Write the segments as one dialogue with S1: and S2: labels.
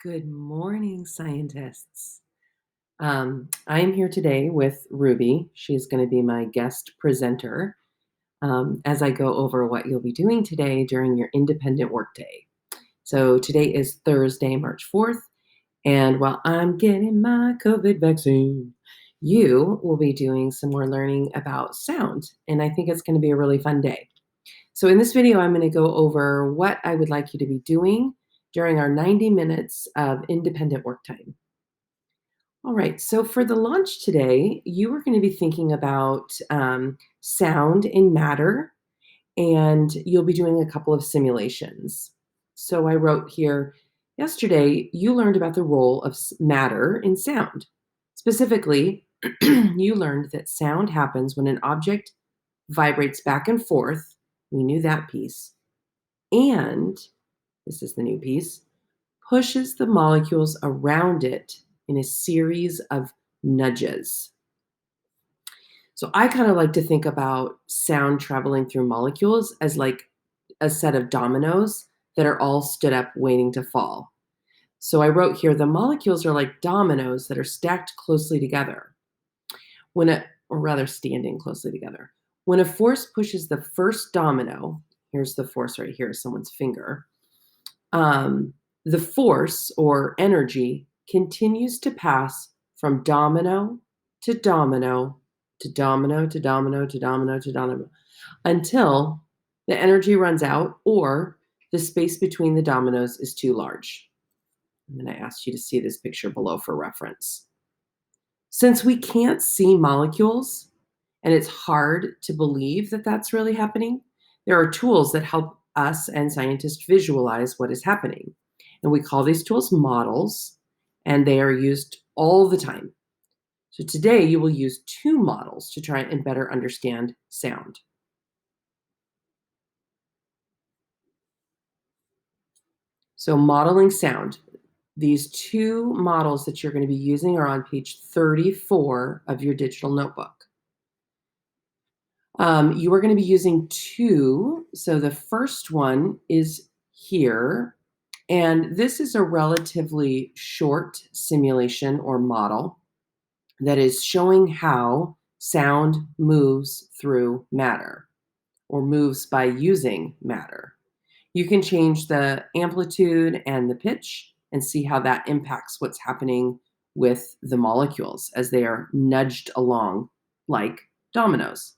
S1: Good morning, scientists. I am here today with Ruby. She's going to be my guest presenter as I go over what you'll be doing today during your independent workday. So today is Thursday, March 4th, and while I'm getting my COVID vaccine, you will be doing some more learning about sound, and I think it's going to be a really fun day. So in this video, I'm going to go over what I would like you to be doing during our 90 minutes of independent work time. All right, so for the launch today, you are going to be thinking about sound in matter, and you'll be doing a couple of simulations. So I wrote here, yesterday, you learned about the role of matter in sound. Specifically, you learned that sound happens when an object vibrates back and forth. We knew that piece. And, this is the new piece, pushes the molecules around it in a series of nudges. So I kind of like to think about sound traveling through molecules as like a set of dominoes that are all stood up waiting to fall. So I wrote here, the molecules are like dominoes that are stacked closely together. Or rather standing closely together. When a force pushes the first domino, here's the force right here, someone's finger, the force or energy continues to pass from domino to domino to domino to domino to domino to domino until the energy runs out or the space between the dominoes is too large. And then I asked you to see this picture below for reference. Since we can't see molecules and it's hard to believe that that's really happening, there are tools that help us and scientists visualize what is happening. And we call these tools models, and they are used all the time. So today you will use two models to try and better understand sound. So modeling sound. These two models that you're going to be using are on page 34 of your digital notebook. You are going to be using two. So the first one is here. And this is a relatively short simulation or model that is showing how sound moves through matter or moves by using matter. You can change the amplitude and the pitch and see how that impacts what's happening with the molecules as they are nudged along like dominoes.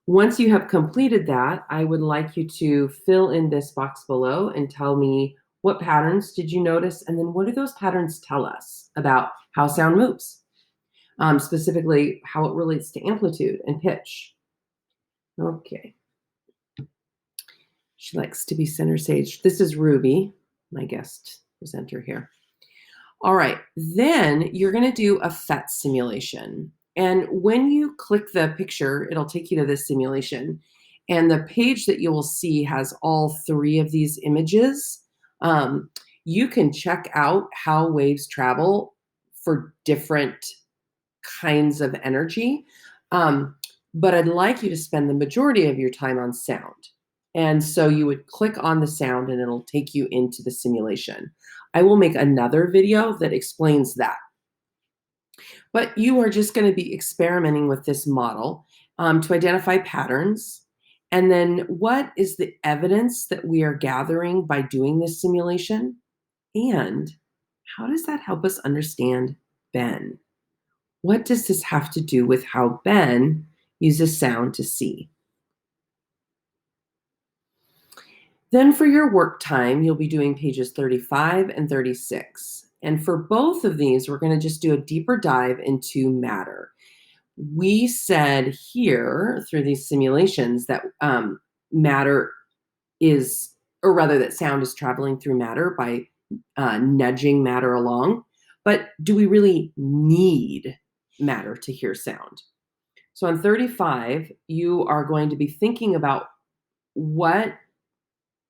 S1: Once you have completed that, I would like you to fill in this box below and tell me what patterns did you notice, and then what do those patterns tell us about how sound moves, specifically how it relates to amplitude and pitch. Okay. She likes to be center stage. This is Ruby, my guest presenter here. All right, then you're going to do a PhET simulation. And when you click the picture, it'll take you to this simulation. And the page that you will see has all three of these images. You can check out how waves travel for different kinds of energy. But I'd like you to spend the majority of your time on sound. And so you would click on the sound and it'll take you into the simulation. I will make another video that explains that. But you are just going to be experimenting with this model to identify patterns. And then what is the evidence that we are gathering by doing this simulation? And how does that help us understand Ben? What does this have to do with how Ben uses sound to see? Then for your work time, you'll be doing pages 35 and 36. And for both of these, we're going to just do a deeper dive into matter. We said here through these simulations that matter is, or rather that sound is traveling through matter by nudging matter along. But do we really need matter to hear sound? So on 35, you are going to be thinking about what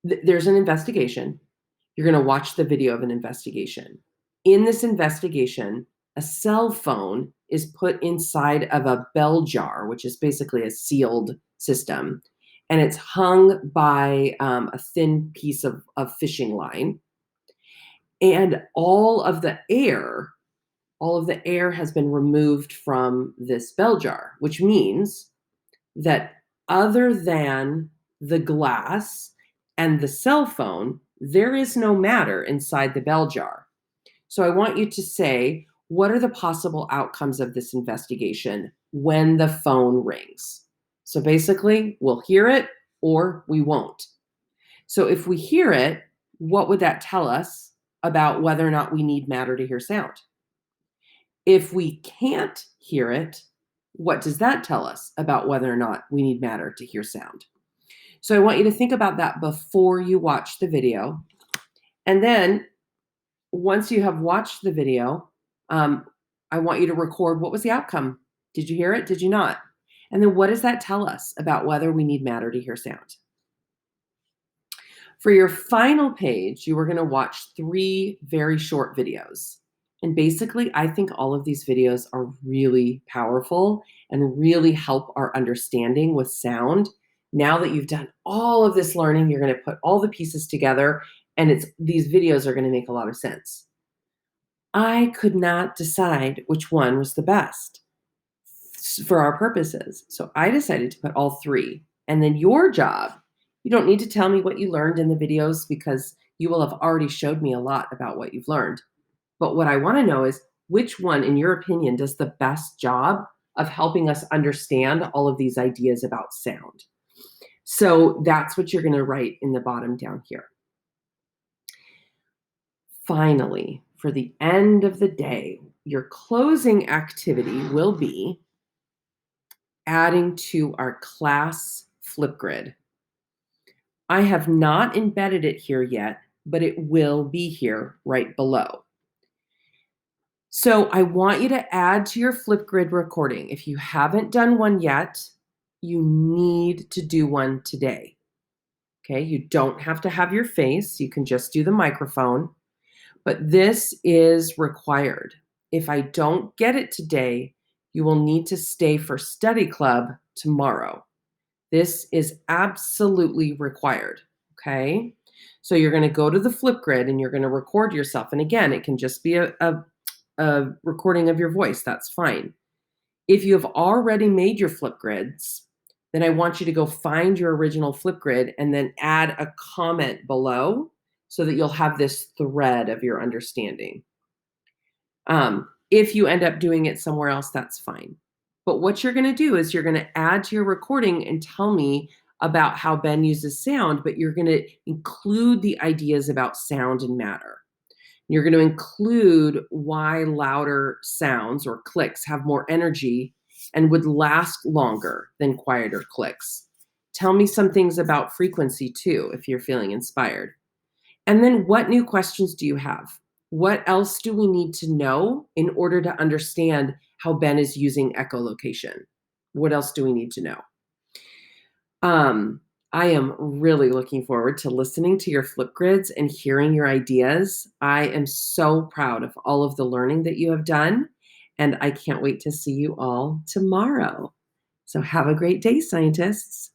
S1: there's an investigation. You're going to watch the video of an investigation. In this investigation, a cell phone is put inside of a bell jar, which is basically a sealed system, and it's hung by a thin piece of fishing line. And all of the air has been removed from this bell jar, which means that other than the glass and the cell phone, there is no matter inside the bell jar. So I want you to say, what are the possible outcomes of this investigation when the phone rings? So basically, we'll hear it or we won't. So if we hear it, what would that tell us about whether or not we need matter to hear sound? If we can't hear it, what does that tell us about whether or not we need matter to hear sound? So I want you to think about that before you watch the video. And then once you have watched the video, I want you to record what was the outcome. Did you hear it? Did you not? And then what does that tell us about whether we need matter to hear sound? For your final page, you are going to watch 3 very short videos. And basically, I think all of these videos are really powerful and really help our understanding with sound. Now that you've done all of this learning, you're going to put all the pieces together, and these videos are going to make a lot of sense. I could not decide which one was the best for our purposes. So I decided to put all 3. And then your job, you don't need to tell me what you learned in the videos because you will have already showed me a lot about what you've learned. But what I want to know is which one, in your opinion, does the best job of helping us understand all of these ideas about sound? So that's what you're going to write in the bottom down here. Finally, for the end of the day, your closing activity will be adding to our class Flipgrid. I have not embedded it here yet, but it will be here right below. So I want you to add to your Flipgrid recording. If you haven't done one yet, you need to do one today. Okay, you don't have to have your face. You can just do the microphone. But this is required. If I don't get it today, you will need to stay for study club tomorrow. This is absolutely required, okay? So you're going to go to the Flipgrid and you're going to record yourself. And again, it can just be a recording of your voice. That's fine. If you have already made your Flipgrids, then I want you to go find your original Flipgrid and then add a comment below so that you'll have this thread of your understanding. If you end up doing it somewhere else, that's fine. But what you're going to do is you're going to add to your recording and tell me about how Ben uses sound, but you're going to include the ideas about sound and matter. You're going to include why louder sounds or clicks have more energy and would last longer than quieter clicks. Tell me some things about frequency too, if you're feeling inspired. And then what new questions do you have? What else do we need to know in order to understand how Ben is using echolocation? What else do we need to know? I am really looking forward to listening to your Flipgrids and hearing your ideas. I am so proud of all of the learning that you have done, and I can't wait to see you all tomorrow. So have a great day, scientists.